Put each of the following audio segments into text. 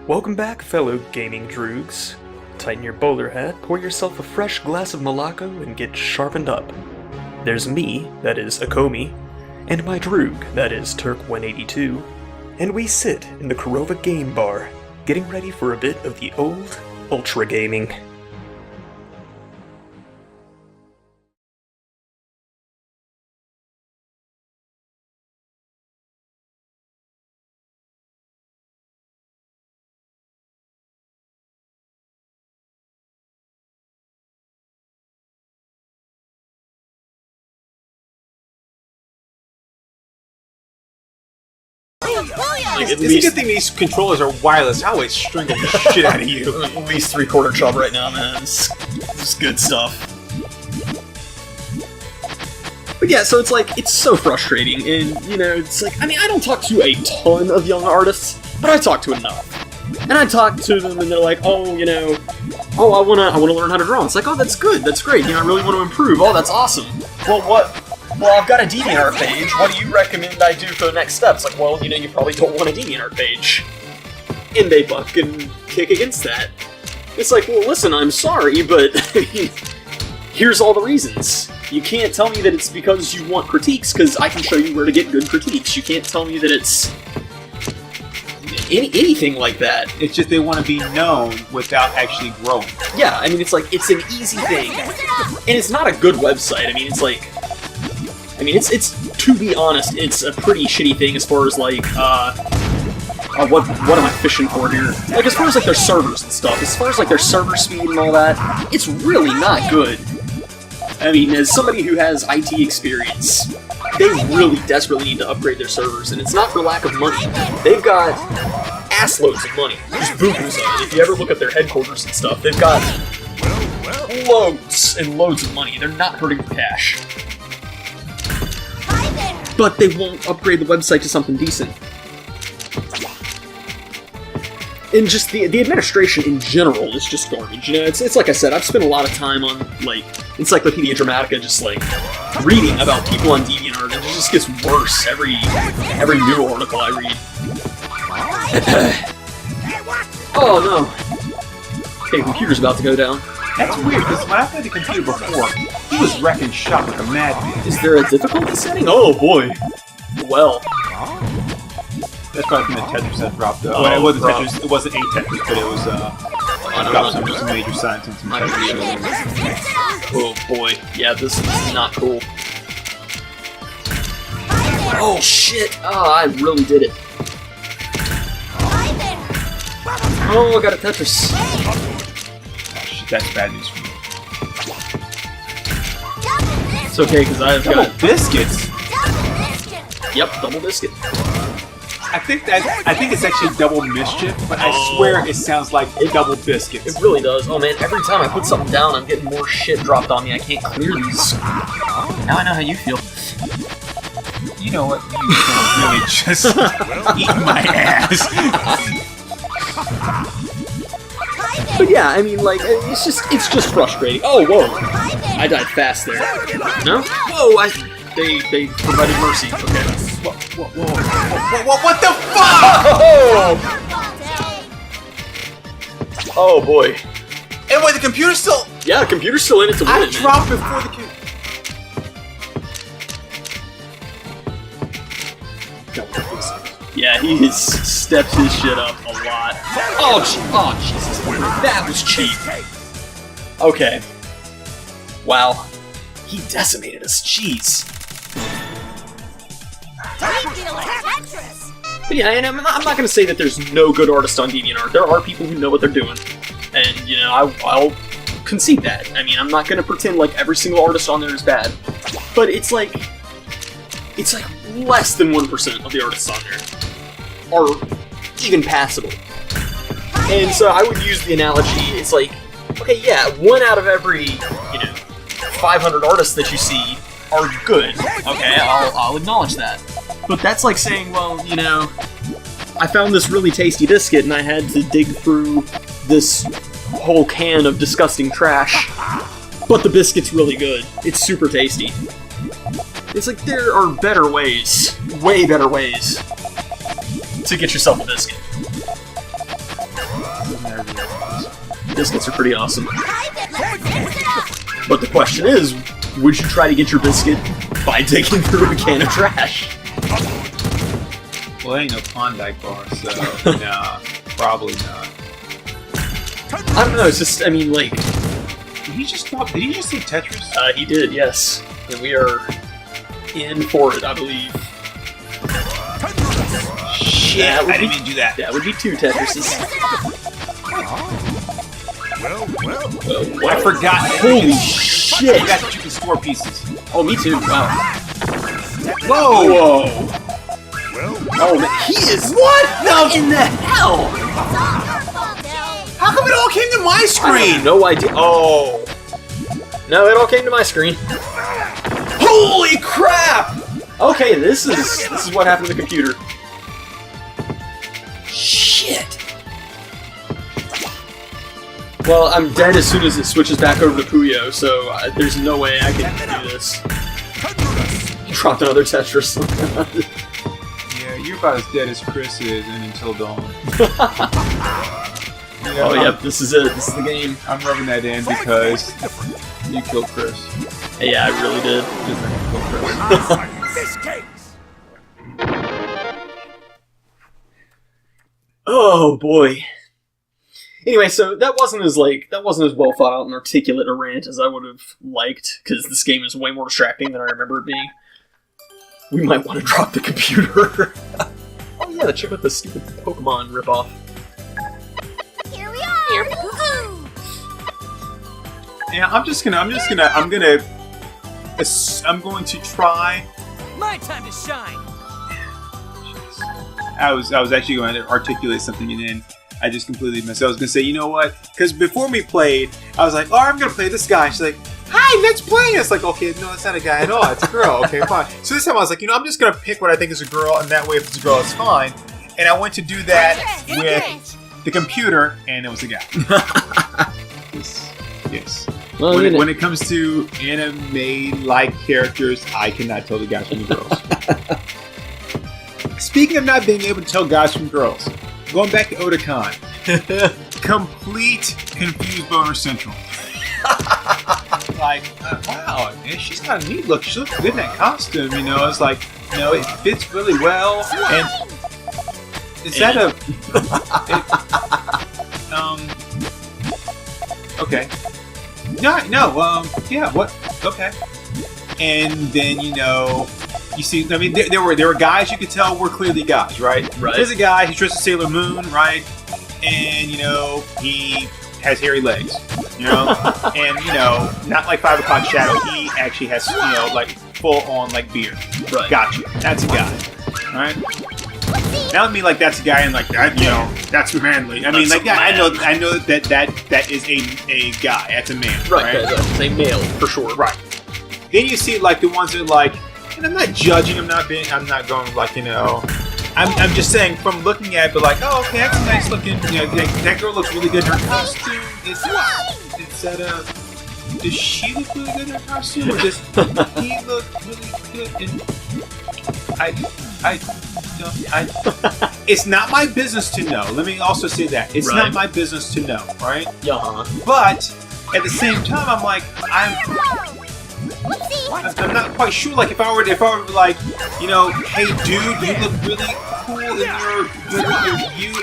Welcome back, fellow gaming droogs. Tighten your bowler hat, pour yourself a fresh glass of Malacca, and get sharpened up. There's me, that is Acomi, and my droog, that is Turk182, and we sit in the Korova game bar, getting ready for a bit of the old ultra gaming. It's a good thing these controllers are wireless. I always strangle the shit out of you. At least 3/4 chub right now, man. It's good stuff. But yeah, so it's like, it's so frustrating, and, you know, it's like, I mean, I don't talk to a ton of young artists, but I talk to enough. And I talk to them, and they're like, oh, you know, oh, I wanna learn how to draw. It's like, oh, that's good, that's great, you know, I really want to improve. Oh, that's awesome. Well, I've got a DeviantArt page. What do you recommend I do for the next steps? Like, well, you know, you probably don't want a DeviantArt page. And they buck and kick against that. It's like, well, listen, I'm sorry, but here's all the reasons. You can't tell me that it's because you want critiques, because I can show you where to get good critiques. You can't tell me that it's anything like that. It's just they want to be known without actually growing. Yeah, I mean, it's like, it's an easy thing. And it's not a good website. I mean, it's like... it's to be honest, it's a pretty shitty thing as far as, like, what am I fishing for here? Like, as far as, like, their servers and stuff, as far as, like, their server speed and all that, it's really not good. I mean, as somebody who has IT experience, they really desperately need to upgrade their servers, and it's not for lack of money. They've got assloads of money. Just boogers of it. If you ever look at their headquarters and stuff, they've got loads and loads of money. They're not hurting for cash. But they won't upgrade the website to something decent. And just the administration in general is just garbage. You know, it's like I said, I've spent a lot of time on, like, Encyclopedia Dramatica, just, like, reading about people on DeviantArt, and it just gets worse every new article I read. Oh no. Okay, computer's about to go down. That's weird, because when I played the computer before, he was wrecking shop like a madman. Is there a difficulty setting? Oh boy. Well. That's probably from the Tetris that dropped though. Well, it wasn't Tetris, it wasn't a Tetris, but it was dropped some major signs and some Tetris. Oh boy. Yeah, this is not cool. Oh shit! Oh, I really did it. Oh, I got a Tetris. That's bad news for me. It's okay, because I've got... biscuits! Yep, double biscuit. I think it's actually double mischief, but I swear it sounds like double biscuits. It really does. Oh man, every time I put something down, I'm getting more shit dropped on me. I can't clear these. Now I know how you feel. You know what? You can really just eat my ass. But yeah, I mean, like, it's just frustrating. Oh, whoa! I died fast there. No? Whoa! They provided mercy. Okay. What the fuck? Oh boy. And wait, the computer's still... Yeah, the computer's still in it to win. I dropped before the computer... Yeah, he steps his shit up a lot. Oh, Jesus. That was cheap. Okay. Wow. He decimated us. Jeez. But yeah, and I'm not going to say that there's no good artists on DeviantArt. There are people who know what they're doing. And, you know, I'll concede that. I mean, I'm not going to pretend like every single artist on there is bad. But it's like less than 1% of the artists on there are even passable. And so I would use the analogy, it's like, okay, yeah, 1 out of every, 500 artists that you see are good. Okay, I'll acknowledge that. But that's like saying, well, you know, I found this really tasty biscuit and I had to dig through this whole can of disgusting trash. But the biscuit's really good. It's super tasty. It's like, there are better ways, way better ways, to get yourself a biscuit. than I realized. Biscuits are pretty awesome. But the question is, would you try to get your biscuit by digging through a can of trash? Well, there ain't no Klondike bar, so nah, probably not. I don't know, it's just, I mean, like... Did he just say Tetris? He did, yes. And we are in for it, I believe. Shit, I didn't even do that. That would be 2 Tetrises. Well. I forgot. Holy shit! I forgot that you can score pieces. Oh, me too, wow. Whoa! Oh, man, he is... What? No, in the hell? How come it all came to my I screen? have no idea. Oh. No, it all came to my screen. Holy crap! Okay, this is what happened to the computer. Shit. Well, I'm dead as soon as it switches back over to Puyo, so there's no way I can do this. Dropped another Tetris. Yeah, you're about as dead as Chris is in Until Dawn. Oh, yep, this is it. This is the game. I'm rubbing that in because you killed Chris. Yeah, I really did. Just like you killed Chris. Oh boy. Anyway, so that wasn't as well thought out and articulate a rant as I would have liked, because this game is way more distracting than I remember it being. We might want to drop the computer. Oh yeah, the chick with the stupid Pokemon ripoff. Here we are. Yeah, I'm going to try. My time to shine. I was actually going to articulate something and then I just completely missed it. I was going to say, you know what? Because before we played, I was like, oh, I'm going to play this guy. She's like, hi, let's play. It's like, okay, no, it's not a guy at all. It's a girl. Okay, fine. So this time I was like, you know, I'm just going to pick what I think is a girl, and that way if it's a girl, it's fine. And I went to do that with the computer, and it was a guy. Yes. Well, When it comes to anime-like characters, I cannot tell the guys from the girls. Speaking of not being able to tell guys from girls, going back to Otakon, complete confused boner central. Like, wow, man, she's got a neat look. She looks good in that costume, you know. It's like, you know, it fits really well. And is that a? Okay. No. Yeah. What? Okay. And then you know. You see, I mean, there were guys you could tell were clearly guys, right? Right. There's a guy, he's dressed as Sailor Moon, right? And, you know, he has hairy legs, you know? And, you know, not like 5 o'clock shadow, he actually has, you know, like, full-on, like, beard. Right. Gotcha. That's a guy, alright? Now I mean, like, that's a guy and, like, that, you know, that's manly. I mean, That's like, yeah, I know man. that is a guy. That's a man, Right, that's a male, for sure. Right. Then you see, like, the ones that, like, and I'm not judging, I'm not going like, you know, I'm just saying from looking at it, but like, oh, okay, that's a nice looking, you know, that girl looks really good in her costume. Does she look really good in her costume, or does he look really good in, it's not my business to know. Let me also say that. It's not my business to know, right? Yeah. But, at the same time, I'm like, I'm not quite sure. Like if I were like, you know, hey dude, you look really cool in your view.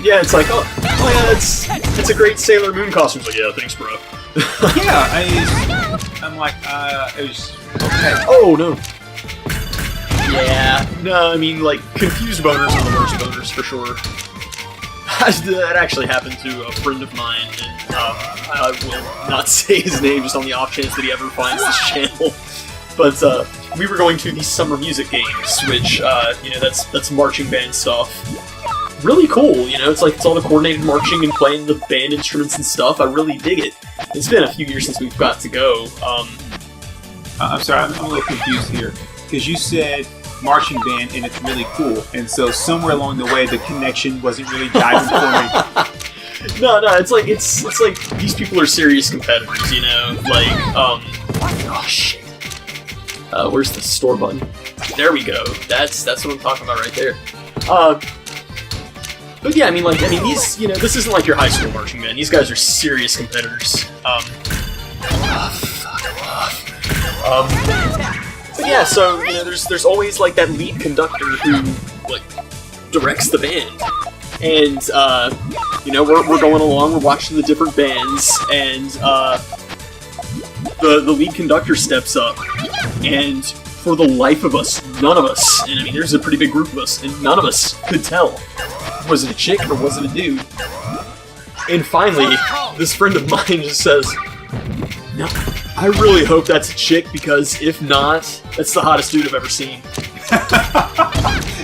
Yeah, it's like, oh yeah, it's a great Sailor Moon costume. It's like, yeah, thanks, bro. Yeah, I'm like, it was okay. Oh no. Yeah. No, I mean, like, confused boners are the worst boners for sure. That actually happened to a friend of mine, and I will not say his name just on the off chance that he ever finds this channel. But we were going to these summer music games, which you know, that's marching band stuff. Really cool, you know. It's like it's all the coordinated marching and playing the band instruments and stuff. I really dig it. It's been a few years since we've got to go. I'm sorry, I'm a little confused here because you said marching band and it's really cool, and so somewhere along the way the connection wasn't really diving for me. No, it's like these people are serious competitors, you know. Like, oh shit. Where's the store button? There we go. That's what I'm talking about right there. But yeah, I mean, these, this isn't like your high school marching band. These guys are serious competitors. But yeah, so, there's always, like, that lead conductor who, like, directs the band. And, we're going along, we're watching the different bands, and, the lead conductor steps up, and for the life of us, none of us, and I mean, there's a pretty big group of us, and none of us could tell, was it a chick or was it a dude? And finally, this friend of mine just says, no, I really hope that's a chick, because if not, that's the hottest dude I've ever seen.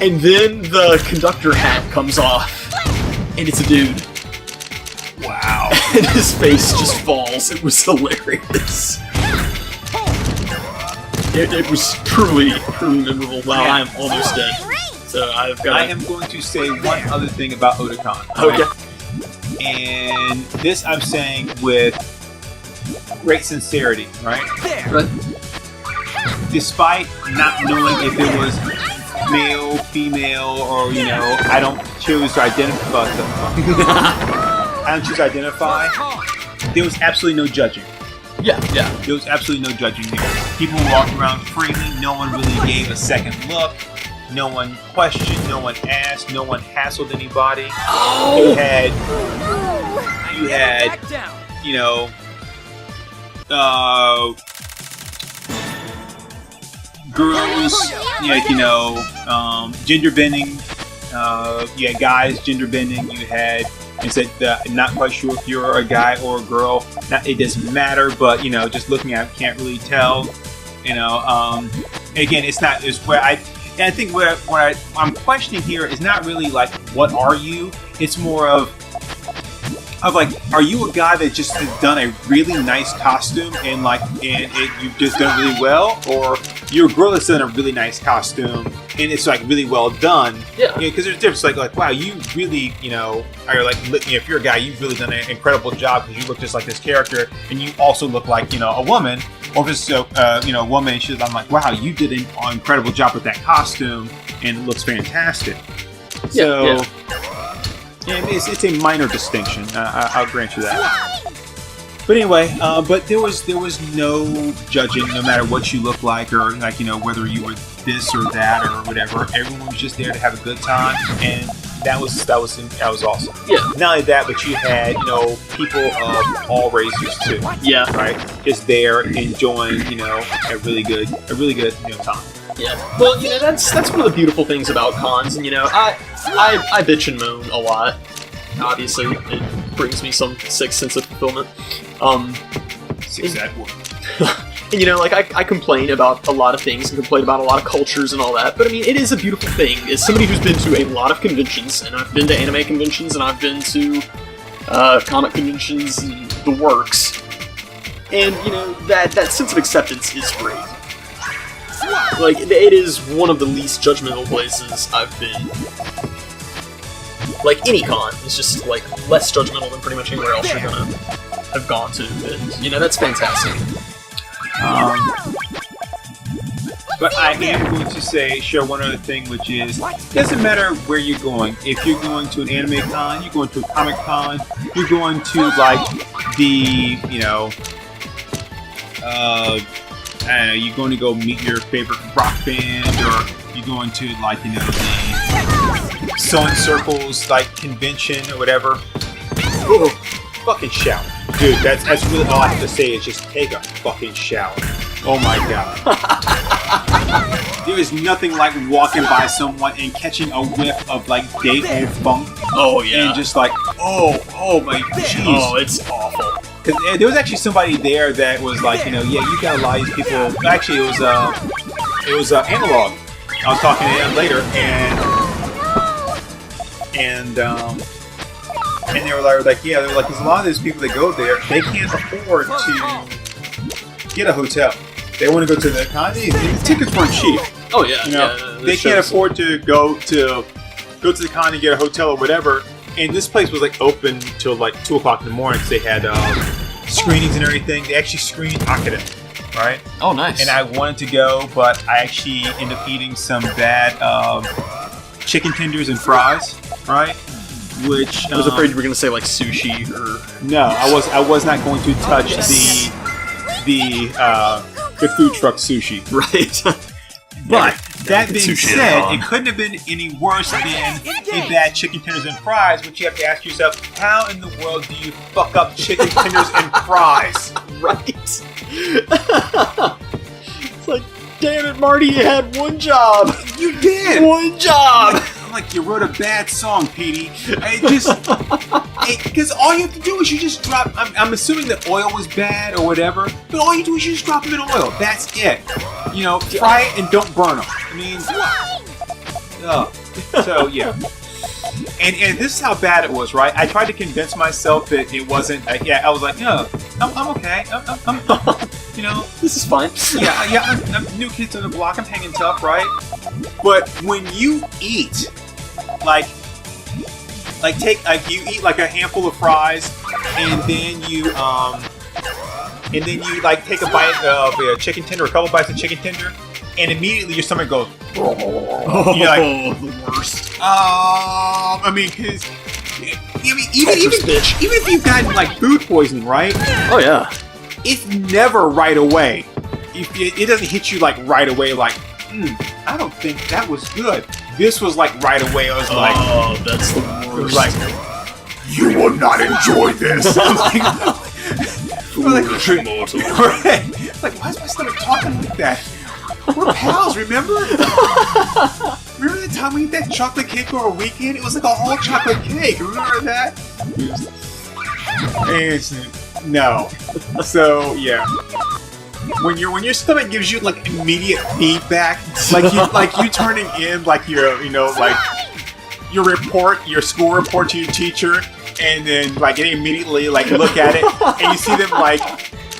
And then the conductor hat comes off, and it's a dude. Wow. And his face just falls. It was hilarious. It was truly memorable. Wow, I am almost dead. So I've got. I am going to say one other thing about Otakon. Okay. And this I'm saying with great sincerity, right? Right. Despite not knowing if it was male, female, or I don't choose to identify. I don't choose to identify. There was absolutely no judging. Yeah. There was absolutely no judging there. People walked around freely. No one really gave a second look. No one questioned. No one asked. No one hassled anybody. Oh. You had, girls, gender bending. You had guys gender bending. You had. And said, not quite sure if you're a guy or a girl. It doesn't matter, but just looking at it, can't really tell. Again, it's not. It's where I think what I'm questioning here is not really like what are you. It's more of like, are you a guy that just has done a really nice costume and you've just done really well, or you're a girl that's done a really nice costume and it's like really well done? Yeah. Because there's a difference. Like wow, you really are like if you're a guy, you've really done an incredible job because you look just like this character, and you also look like a woman. Or if it's a woman, I'm like, wow, you did an incredible job with that costume and it looks fantastic. So. Yeah, it's a minor distinction. I'll grant you that. But anyway, but there was no judging, no matter what you look like, or whether you were this or that or whatever. Everyone was just there to have a good time, and that was awesome. Yeah. Not only that, but you had people of all races too. Yeah. Right. Just there enjoying a really good time. Yeah. Well, that's one of the beautiful things about cons, and I bitch and moan a lot. Obviously, it brings me some sick sense of fulfillment. Six that word. And I complain about a lot of things and complain about a lot of cultures and all that, but I mean, it is a beautiful thing. As somebody who's been to a lot of conventions, and I've been to anime conventions, and I've been to comic conventions, and the works, and that sense of acceptance is great. Like, it is one of the least judgmental places I've been. Like, any con is just, like, less judgmental than pretty much anywhere else you're gonna have gone to. And, that's fantastic. But I am going to share one other thing, which is, it doesn't matter where you're going. If you're going to an anime con, you're going to a comic con, you're going to, like, the, you're going to go meet your favorite rock band, or you're going to, like, the Sewing Circles, like, convention or whatever. Ooh, fucking shower. Dude, that's really all I have to say is just take a fucking shower. Oh my god. There is nothing like walking by someone and catching a whiff of, like, day-old funk. Oh, yeah. And just like, oh my jeez. Oh, it's awful. Because there was actually somebody there that was like, you got a lot of these people. Actually, it was Analog. I was talking to him later, and they were like, yeah, they're like, there's a lot of these people that go there, they can't afford to get a hotel. They want to go to the con. The tickets weren't cheap. Oh yeah, they can't afford to go to the con and get a hotel or whatever. And this place was like open till like 2 o'clock in the morning because they had screenings and everything. They actually screened Akira, right? Oh, nice. And I wanted to go, but I actually ended up eating some bad chicken tenders and fries, right? which I was afraid you were going to say like sushi or no, I was not going to touch the food truck sushi. right. But that being sushi said, on. it couldn't have been any worse than a bad chicken tenders and fries, which you have to ask yourself, how in the world do you fuck up chicken tenders and fries? right. It's like, damn it, Marty, you had one job. You did! One job. I'm like, you wrote a bad song, Petey. Because all you have to do is you just drop, I'm assuming the oil was bad or whatever, but all you do is you just drop them in oil. That's it. You know, fry it and don't burn them. I mean, so yeah. And this is how bad it was, right? I tried to convince myself that it wasn't. I was like, no, I'm okay. I'm you know, This is fine. yeah. I'm new kids on the block. I'm hanging tough, right? But when you eat, like you eat like a handful of fries, and then you like take a bite of a chicken tender, a couple bites of chicken tender, and immediately your stomach goes. You're like, the worst. I mean, because even bitch. even if you've gotten like food poisoning, right? Oh yeah. It's never right away. It doesn't hit you like right away. Like, I don't think that was good. This was like right away. I was like, Oh, that's the it was worst. like, you will not enjoy this. I'm like, right. Like, why is my stomach talking like that? We're pals, remember? Remember the time we ate that chocolate cake over a weekend? It was like a whole chocolate cake. Remember that? No. So yeah. When your stomach gives you like immediate feedback, like you turning in like your your school report to your teacher, and then like they immediately like look at it and you see them like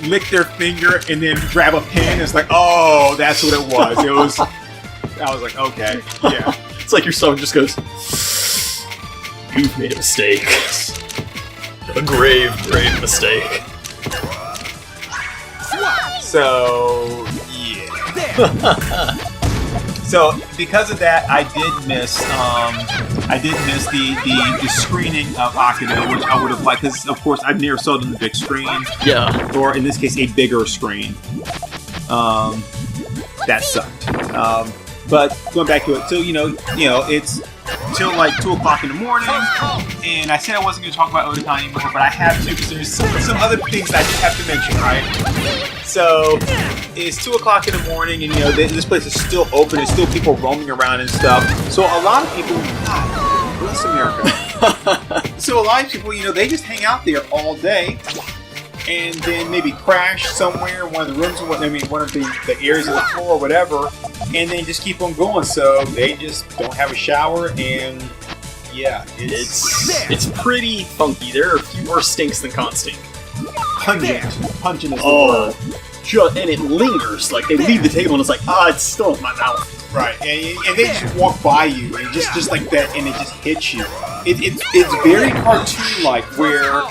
lick their finger and then grab a pen. It's like, oh, that's what it was. I was like, okay, yeah. It's like your stomach just goes, you've made a mistake. A grave mistake. So yeah. So because of that, I did miss the screening of Akira, which I would have liked, because of course I never saw it on the big screen. Yeah. Or in this case, a bigger screen. That sucked. But going back to it, so it's till like 2 o'clock in the morning, and I said I wasn't going to talk about Otakon anymore, but I have to because there's some other things I just have to mention, right? So it's 2 o'clock in the morning, and this place is still open. There's still people roaming around and stuff. So a lot of people, God bless America. So a lot of people, they just hang out there all day, and then maybe crash somewhere, one of the rooms, one of the areas of the floor or whatever, and then just keep on going. So they just don't have a shower, and yeah, It's pretty funky. There are a few more stinks than Constink. pungent. Pungent is the Oh, word. and it lingers. Like they leave the table and it's like, it's still in my mouth. Right, and they just walk by you, and just like that, and it just hits you. It's very cartoon-like, where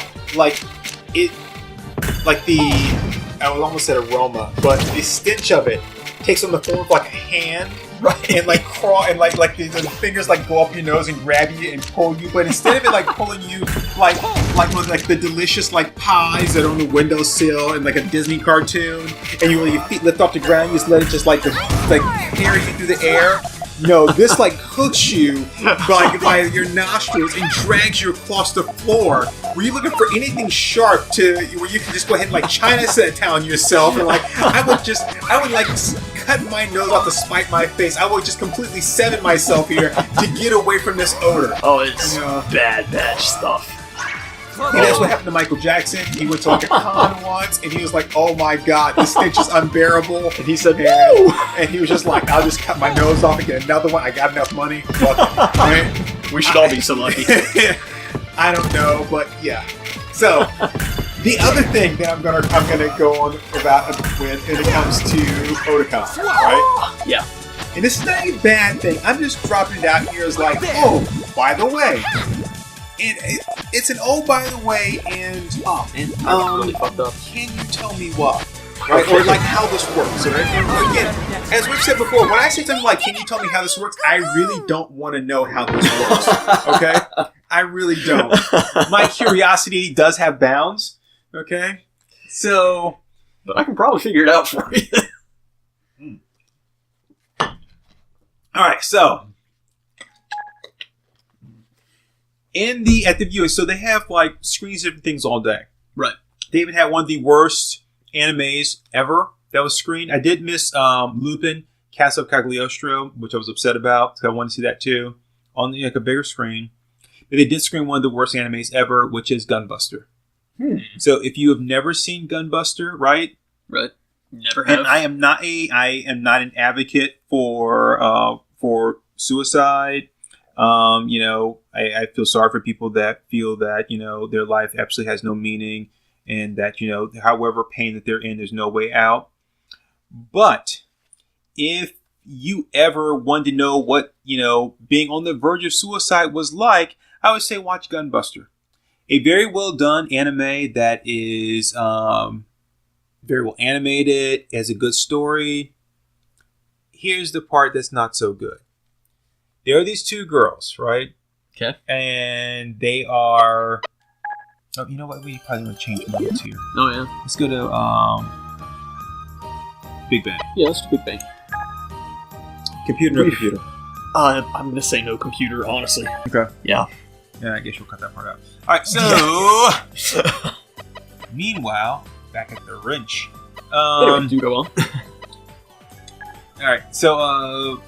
I almost said aroma, but the stench of it takes on the form of like a hand, Right. and like crawl, and like the fingers like go up your nose and grab you and pull you, but instead of it like pulling you like with like the delicious like pies that are on the windowsill in like a Disney cartoon, and you let your feet lift off the ground, you just let it just like carry you through the air. No, this like hooks you by your nostrils and drags you across the floor. Were you looking for anything sharp where you can just go ahead and like Chinatown yourself, and like I would cut my nose off to spite my face. I would just completely sever myself here to get away from this odor. Oh, it's bad stuff. And that's what happened to Michael Jackson. He went to like a con once, and he was like, "Oh my God, this stench is unbearable." And he said, "No!" And he was just like, "I'll just cut my nose off and get another one. I got enough money." Fuck it. Right? We should all be so lucky. I don't know, but yeah. So the other thing that I'm gonna go on about when it comes to Otakon, right? Yeah. And this is not a bad thing. I'm just dropping it out here as like, oh, by the way. And it's an oh, by the way, and Really fucked up. can you tell me what? Right? Or like how this works. Right? And again, as we've said before, when I say something like, can you tell me how this works, I really don't want to know how this works. Okay? I really don't. My curiosity does have bounds. Okay? So... But I can probably figure it out for you. Alright, so... At the viewing, so they have, like, screens of different things all day. Right. They even had one of the worst animes ever that was screened. I did miss Lupin, Casa of Cagliostro, which I was upset about, because I wanted to see that too, on like a bigger screen. But they did screen one of the worst animes ever, which is Gunbuster. So if you have never seen Gunbuster, right? Right. Never have. And I am not an advocate for suicide. I feel sorry for people that feel that, their life absolutely has no meaning, and that, however pain that they're in, there's no way out. But if you ever wanted to know what, being on the verge of suicide was like, I would say watch Gunbuster. A very well done anime that is very well animated, has a good story. Here's the part that's not so good. There are these two girls, right? Okay. And they are... Oh, you know what? We probably want to change modes here. Oh, yeah. Let's go to Big Bang. Yeah, let's do Big Bang. Computer, no computer. I'm going to say no computer, honestly. Okay. Yeah. Yeah, I guess you'll cut that part out. Alright, so... Meanwhile, back at the wrench. Anyway, do go on. Alright, so,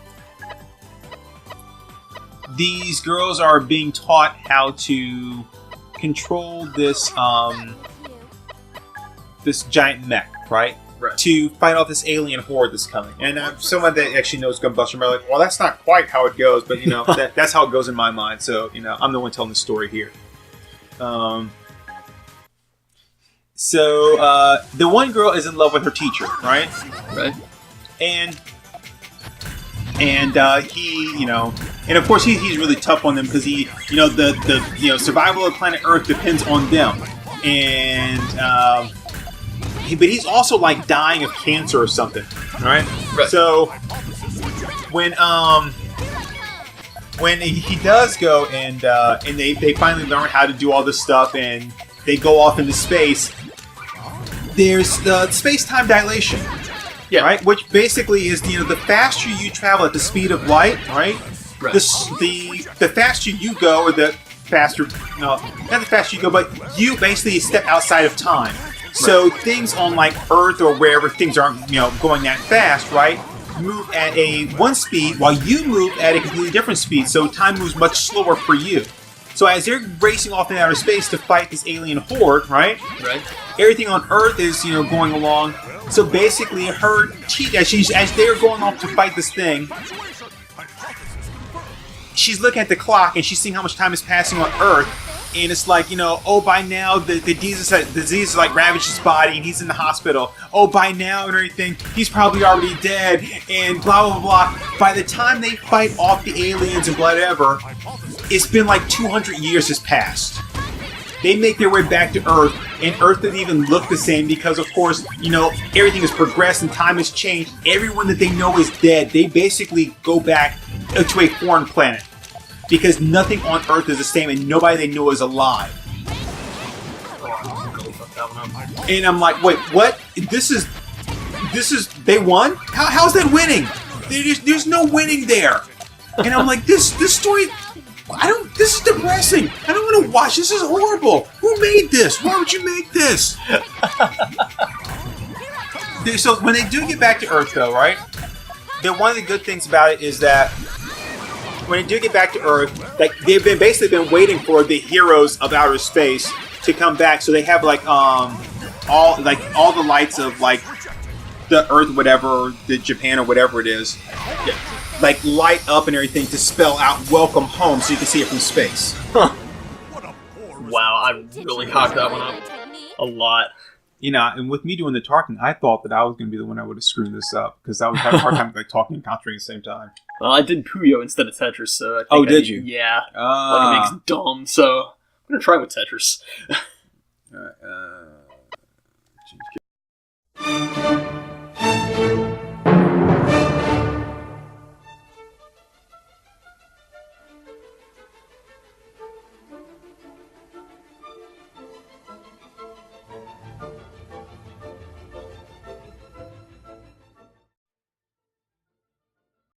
these girls are being taught how to control this, this giant mech, right? Right. To fight off this alien horde that's coming. And someone that actually knows Gunbuster might be like, well, that's not quite how it goes, but, that's how it goes in my mind. So, I'm the one telling the story here. So, the one girl is in love with her teacher, right? Right. And he, and of course he's really tough on them because he, the survival of planet Earth depends on them. And, but he's also like dying of cancer or something, right? So when he does go and they finally learn how to do all this stuff and they go off into space, there's the space-time dilation. Yeah. Right? Which basically is, the faster you travel at the speed of light, right? Right. The faster you go, or the faster, no, not the faster you go, but you basically step outside of time. So things on like Earth or wherever things aren't, going that fast, right? Move at a one speed while you move at a completely different speed. So time moves much slower for you. So as they're racing off in outer space to fight this alien horde, right? Right. Everything on Earth is, going along. So basically, as they're going off to fight this thing, she's looking at the clock and she's seeing how much time is passing on Earth. And it's like, by now the disease has like ravaged his body and he's in the hospital. Oh, by now and everything, he's probably already dead and blah, blah, blah. By the time they fight off the aliens and whatever, it's been like 200 years has passed. They make their way back to Earth, and Earth doesn't even look the same because, of course, everything has progressed and time has changed. Everyone that they know is dead. They basically go back to a foreign planet because nothing on Earth is the same, and nobody they know is alive. And I'm like, wait, what? This is they won? How's that winning? There's no winning there. And I'm like, this story. This is depressing. I don't want to watch. This is horrible. Who made this? Why would you make this? So when they do get back to Earth, though, right? One of the good things about it is that when they do get back to Earth, like they've basically been waiting for the heroes of outer space to come back. So they have like all the lights of like the Earth, whatever, the Japan or whatever it is. Yeah. Like light up and everything to spell out "Welcome Home," so you can see it from space. Huh. Wow, I really hocked that one up a lot. And with me doing the talking, I thought that I was going to be the one that would have screwed this up because I was having a hard time like talking and concentrating at the same time. Well, I did Puyo instead of Tetris, so I think did you? Yeah. Like it makes dumb, so I'm going to try with Tetris. Alright,